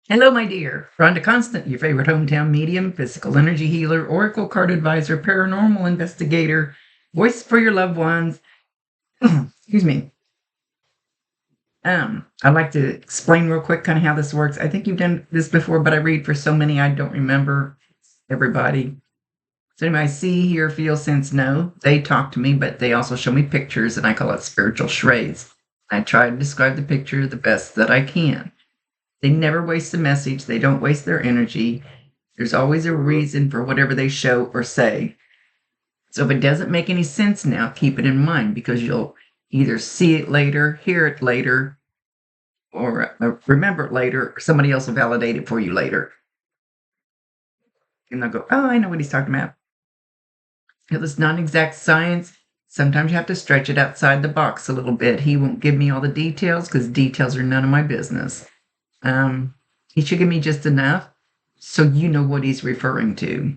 Hello, my dear. Rhonda Constant, your favorite hometown medium, physical energy healer, oracle card advisor, paranormal investigator, voice for your loved ones. Excuse me. I'd like to explain real quick kind of how this works. I think you've done this before, but I read for so many I don't remember everybody. So anyway, I see, hear, feel, sense, know. They talk to me, but they also show me pictures, and I call it spiritual charades. I try to describe the picture the best that I can. They never waste a message. They don't waste their energy. There's always a reason for whatever they show or say. So if it doesn't make any sense now, keep it in mind because you'll either see it later, hear it later, or remember it later, or somebody else will validate it for you later. And they'll go, oh, I know what he's talking about. Because it's not exact science. Sometimes you have to stretch it outside the box a little bit. He won't give me all the details because details are none of my business. He should give me just enough so you know what he's referring to.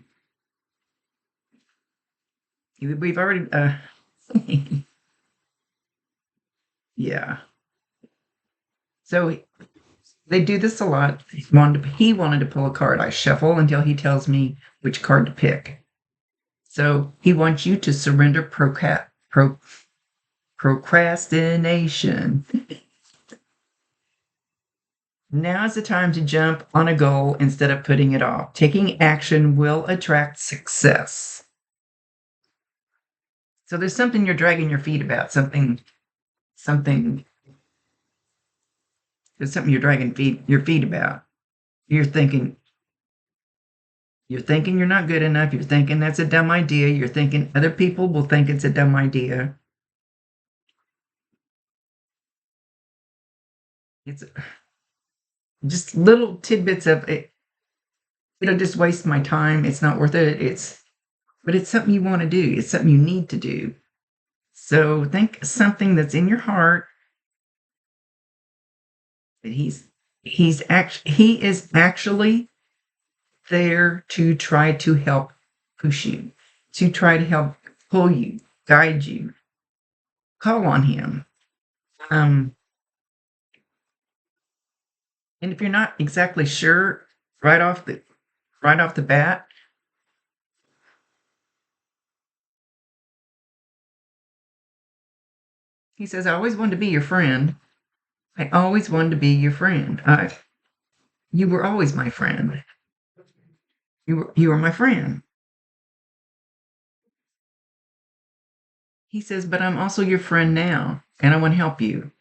We've already, yeah. So they do this a lot. He wanted to pull a card. I shuffle until he tells me which card to pick. So he wants you to surrender procrastination. Now is the time to jump on a goal instead of putting it off. Taking action will attract success. So there's something you're dragging your feet about, something there's something you're dragging your feet about. You're thinking you're not good enough. You're thinking that's a dumb idea. You're thinking other people will think it's a dumb idea. It's just little tidbits of it. It'll just waste my time. It's not worth it. But it's something you want to do. It's something you need to do. So think something that's in your heart that he is actually there to try to help push you, to try to help pull you, guide you. Call on him. And if you're not exactly sure right off the bat, he says, I always wanted to be your friend. I always wanted to be your friend. You were always my friend. You were my friend. He says, but I'm also your friend now, and I want to help you.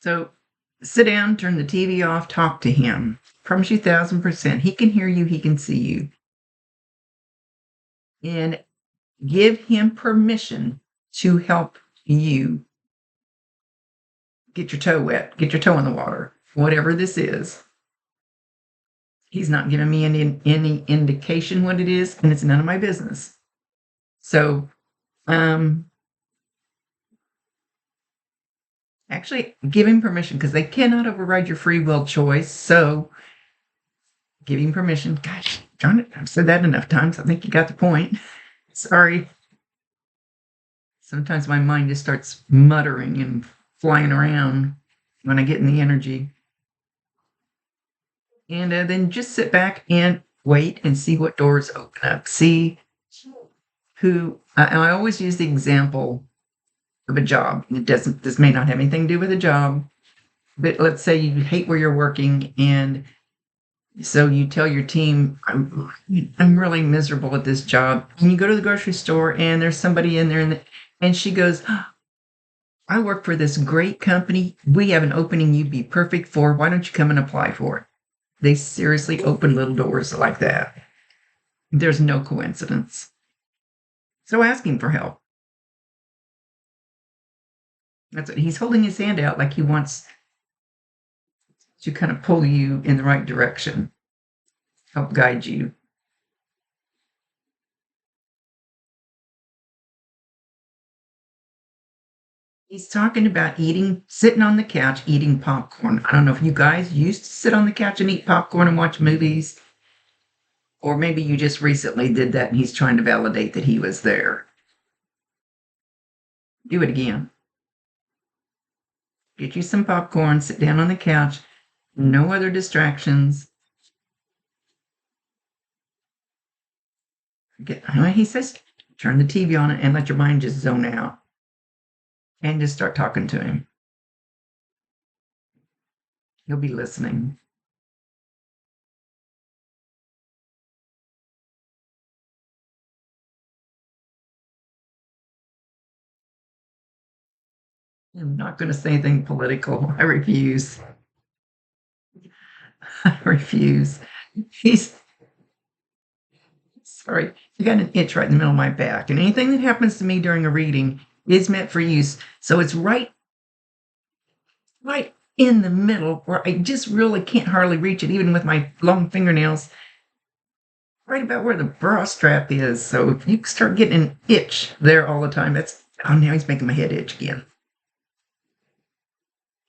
So sit down, turn the TV off, talk to him. Promise you 1,000%. He can hear you, he can see you. And give him permission to help you get your toe wet, get your toe in the water, whatever this is. He's not giving me any indication what it is, and it's none of my business. So, actually, give him permission because they cannot override your free will choice. So, give him permission. Gosh, darn it, I've said that enough times. I think you got the point. Sorry. Sometimes my mind just starts muttering and flying around when I get in the energy. And then just sit back and wait and see what doors open up. See who I always use the example of a job. This may not have anything to do with a job, but let's say you hate where you're working, and so you tell your team, I'm really miserable at this job. And you go to the grocery store and there's somebody in there and she goes, I work for this great company. We have an opening you'd be perfect for. Why don't you come and apply for it? They seriously open little doors like that. There's no coincidence. So ask him for help. That's what he's holding his hand out like he wants to kind of pull you in the right direction, help guide you. He's talking about sitting on the couch, eating popcorn. I don't know if you guys used to sit on the couch and eat popcorn and watch movies, or maybe you just recently did that and he's trying to validate that he was there. Do it again. Get you some popcorn, sit down on the couch, No other distractions. He says, turn the TV on and let your mind just zone out and just start talking to him. He'll be listening. I'm not going to say anything political. I refuse. I refuse. He's sorry. I got an itch right in the middle of my back, and anything that happens to me during a reading is meant for use. So it's right in the middle where I just really can't hardly reach it, even with my long fingernails. Right about where the bra strap is. So if you start getting an itch there all the time, now he's making my head itch again.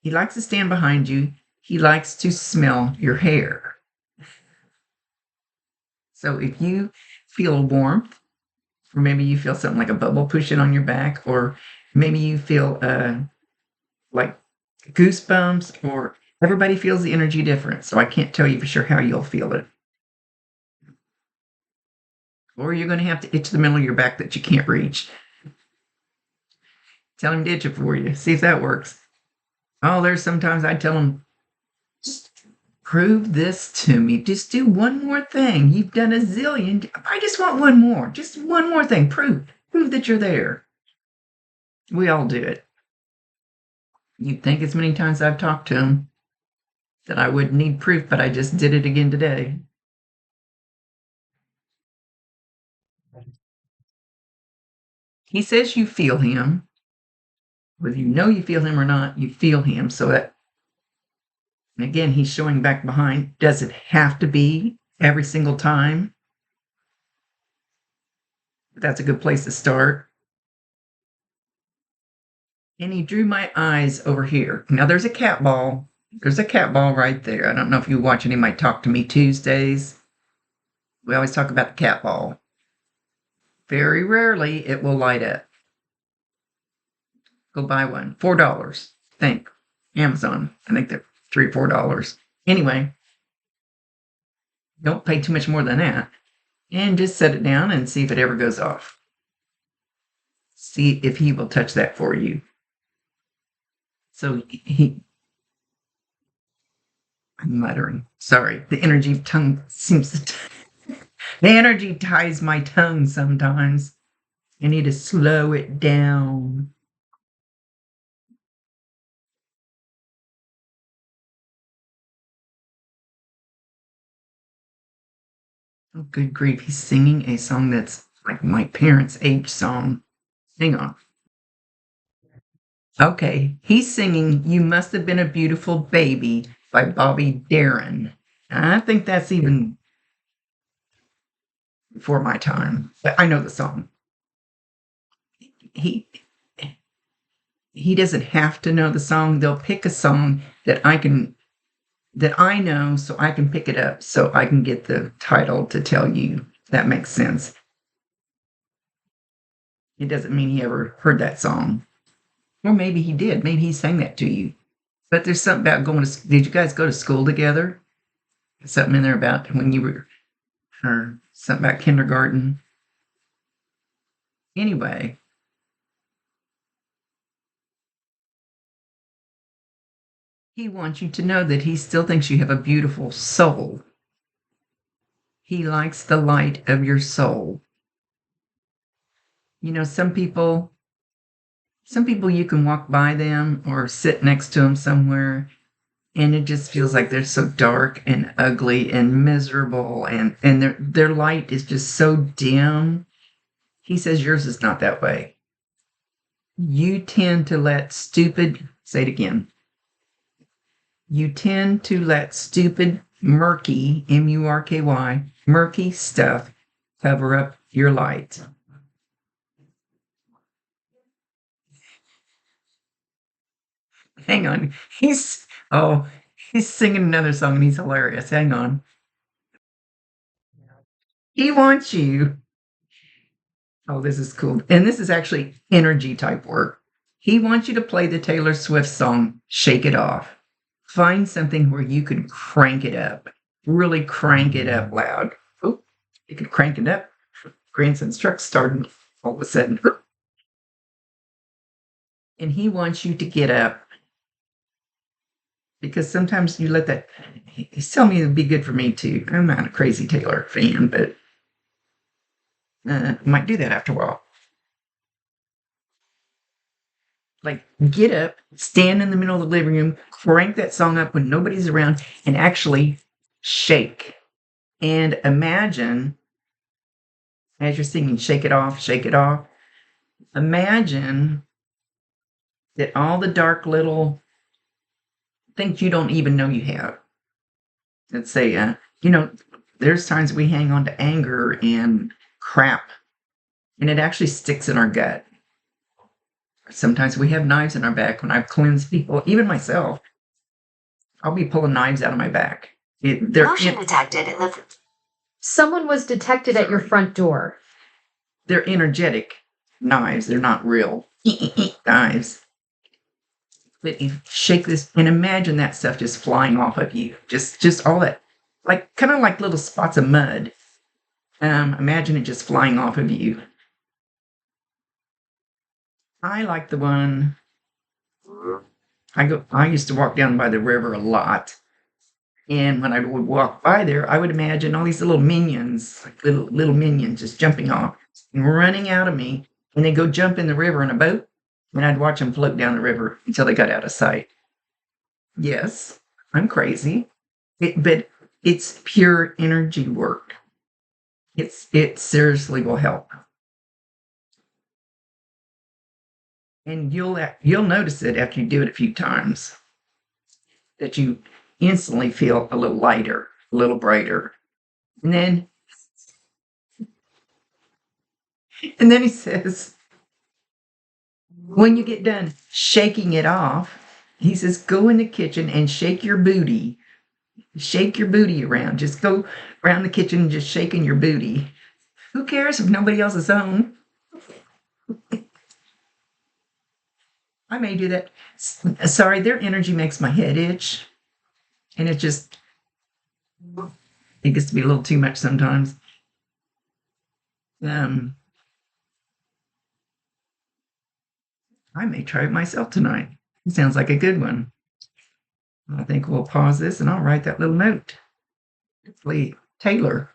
He likes to stand behind you. He likes to smell your hair. So if you feel warmth, or maybe you feel something like a bubble pushing on your back, or maybe you feel like goosebumps, or everybody feels the energy different. So I can't tell you for sure how you'll feel it. Or you're going to have to itch the middle of your back that you can't reach. Tell him to itch it for you. See if that works. Oh, there's sometimes I tell him, just prove this to me. Just do one more thing. You've done a zillion. I just want one more. Just one more thing. Prove that you're there. We all do it. You'd think as many times I've talked to him that I would need proof, but I just did it again today. He says you feel him. Whether you know you feel him or not, you feel him. So that, and again, he's showing back behind. Does it have to be every single time? That's a good place to start. And he drew my eyes over here. Now there's a cat ball. There's a cat ball right there. I don't know if you watch any of my Talk to Me Tuesdays. We always talk about the cat ball. Very rarely it will light up. Go buy one. $4. Think. Amazon. I think they're $3 or $4. Anyway, don't pay too much more than that. And just set it down and see if it ever goes off. See if he will touch that for you. So I'm muttering. Sorry. The energy of tongue seems to, the energy ties my tongue sometimes. I need to slow it down. Oh, good grief. He's singing a song that's like my parents' age song. Hang on. Okay. He's singing You Must Have Been a Beautiful Baby by Bobby Darin. I think that's even before my time, but I know the song. He he doesn't have to know the song. They'll pick a song that I know so I can pick it up so I can get the title to tell you. That makes sense. It doesn't mean he ever heard that song. Or maybe he did. Maybe he sang that to you. But there's something about did you guys go to school together? Something in there about when you were, or something about kindergarten. Anyway, he wants you to know that he still thinks you have a beautiful soul. He likes the light of your soul. You know, some people you can walk by them or sit next to them somewhere and it just feels like they're so dark and ugly and miserable and their light is just so dim. He says yours is not that way. You tend to let say it again. You tend to let stupid, murky, M-U-R-K-Y, murky stuff cover up your light. Hang on. He's singing another song and he's hilarious. Hang on. He wants you. Oh, this is cool. And this is actually energy type work. He wants you to play the Taylor Swift song, Shake It Off. find something where you can crank it up, really crank it up loud. Oh, you can crank it up. Grandson's truck started all of a sudden. And he wants you to get up because sometimes you let that. He's telling me it'd be good for me too. I'm not a crazy Taylor fan, but might do that after a while. Like, get up, stand in the middle of the living room, crank that song up when nobody's around, and actually shake. And imagine, as you're singing, shake it off, imagine that all the dark little things you don't even know you have. Let's say, there's times we hang on to anger and crap, and it actually sticks in our gut. Sometimes we have knives in our back. When I've cleansed people, even myself, I'll be pulling knives out of my back. Motion detected in the. Someone was detected at your front door. They're energetic knives. They're not real knives. But you shake this and imagine that stuff just flying off of you. Just all that, like kind of like little spots of mud. Imagine it just flying off of you. I like the one. I used to walk down by the river a lot. And when I would walk by there, I would imagine all these little minions, like little minions just jumping off and running out of me. And they'd go jump in the river in a boat. And I'd watch them float down the river until they got out of sight. Yes, I'm crazy. But it's pure energy work. It seriously will help. And you'll notice it after you do it a few times that you instantly feel a little lighter, a little brighter. And then he says, when you get done shaking it off, he says, go in the kitchen and shake your booty. Shake your booty around. Just go around the kitchen just shaking your booty. Who cares if nobody else is home? I may do that. Sorry, their energy makes my head itch. And it gets to be a little too much sometimes. I may try it myself tonight. It sounds like a good one. I think we'll pause this and I'll write that little note. Hopefully, Taylor.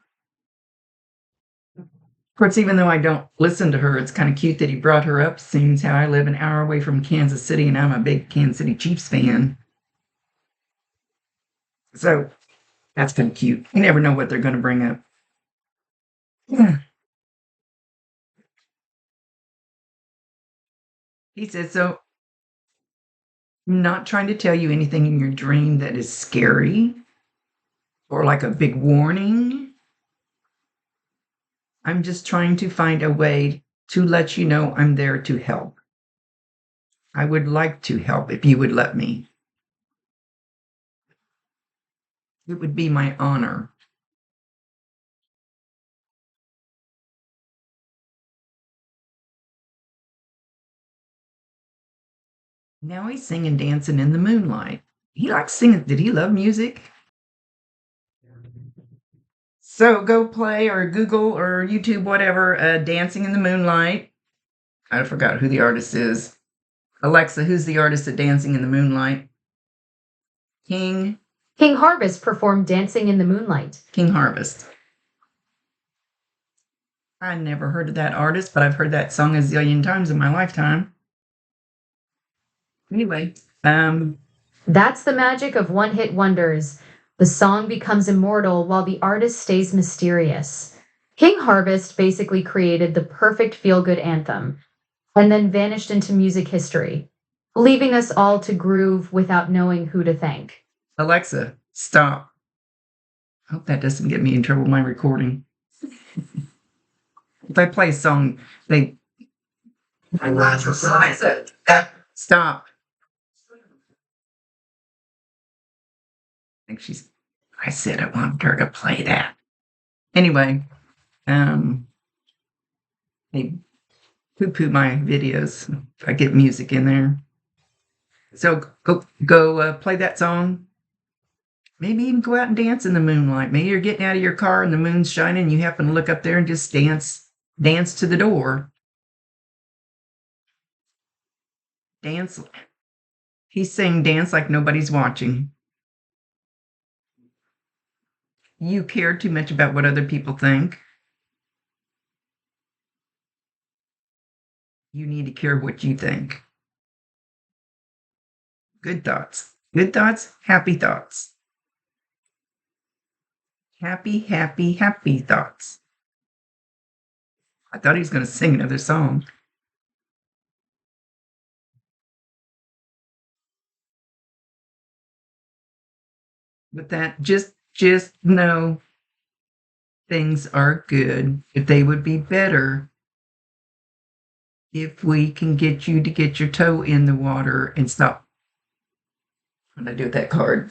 Of course, even though I don't listen to her, it's kind of cute that he brought her up, seeing how I live an hour away from Kansas City and I'm a big Kansas City Chiefs fan. So that's kind of cute. You never know what they're going to bring up. Yeah. He said, so I'm not trying to tell you anything in your dream that is scary or like a big warning. I'm just trying to find a way to let you know I'm there to help. I would like to help if you would let me. It would be my honor. Now he's singing Dancing in the Moonlight. He likes singing. Did he love music? So go play or Google or YouTube, whatever, Dancing in the Moonlight. I forgot who the artist is. Alexa, who's the artist of Dancing in the Moonlight? King Harvest performed Dancing in the Moonlight. King Harvest. I never heard of that artist, but I've heard that song a zillion times in my lifetime. Anyway, that's the magic of one-hit wonders. The song becomes immortal while the artist stays mysterious. King Harvest basically created the perfect feel-good anthem and then vanished into music history, leaving us all to groove without knowing who to thank. Alexa, stop. I hope that doesn't get me in trouble with my recording. If I play a song, stop. I said I wanted her to play that. Anyway, they poo-poo my videos if I get music in there. So go play that song. Maybe even go out and dance in the moonlight. Maybe you're getting out of your car and the moon's shining and you happen to look up there and just dance to the door. Dance. He's saying dance like nobody's watching. You care too much about what other people think. You need to care what you think. Good thoughts. Good thoughts, happy thoughts. Happy, happy, happy thoughts. I thought he was going to sing another song. But that just know things are good. If they would be better if we can get you to get your toe in the water and stop. What did I do with that card?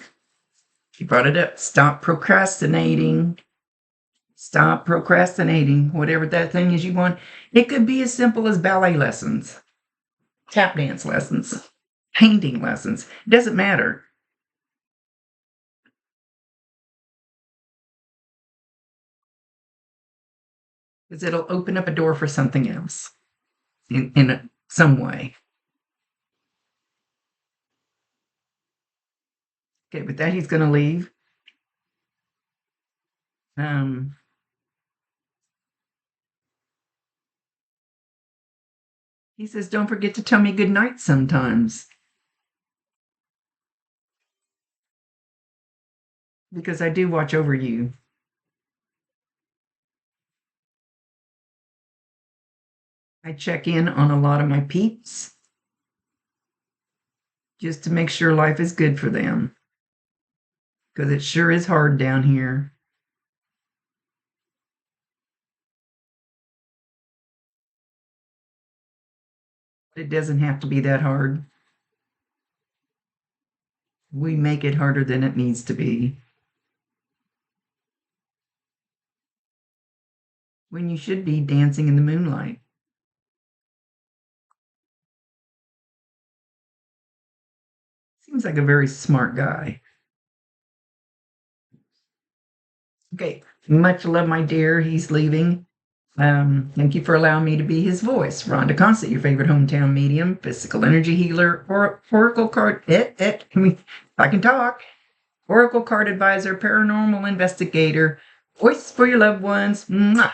She brought it up. Stop procrastinating. Stop procrastinating. Whatever that thing is you want. It could be as simple as ballet lessons, tap dance lessons, painting lessons. It doesn't matter. Because it'll open up a door for something else in some way. Okay, with that, he's going to leave. He says, don't forget to tell me good night sometimes. Because I do watch over you. I check in on a lot of my peeps just to make sure life is good for them. Because it sure is hard down here. It doesn't have to be that hard. We make it harder than it needs to be. When you should be dancing in the moonlight. Seems like a very smart guy. Okay, much love, my dear. He's leaving. Thank you for allowing me to be his voice. Rhonda Constant, your favorite hometown medium, physical energy healer, or oracle card. If I can talk. Oracle card advisor, paranormal investigator, voice for your loved ones. Mwah.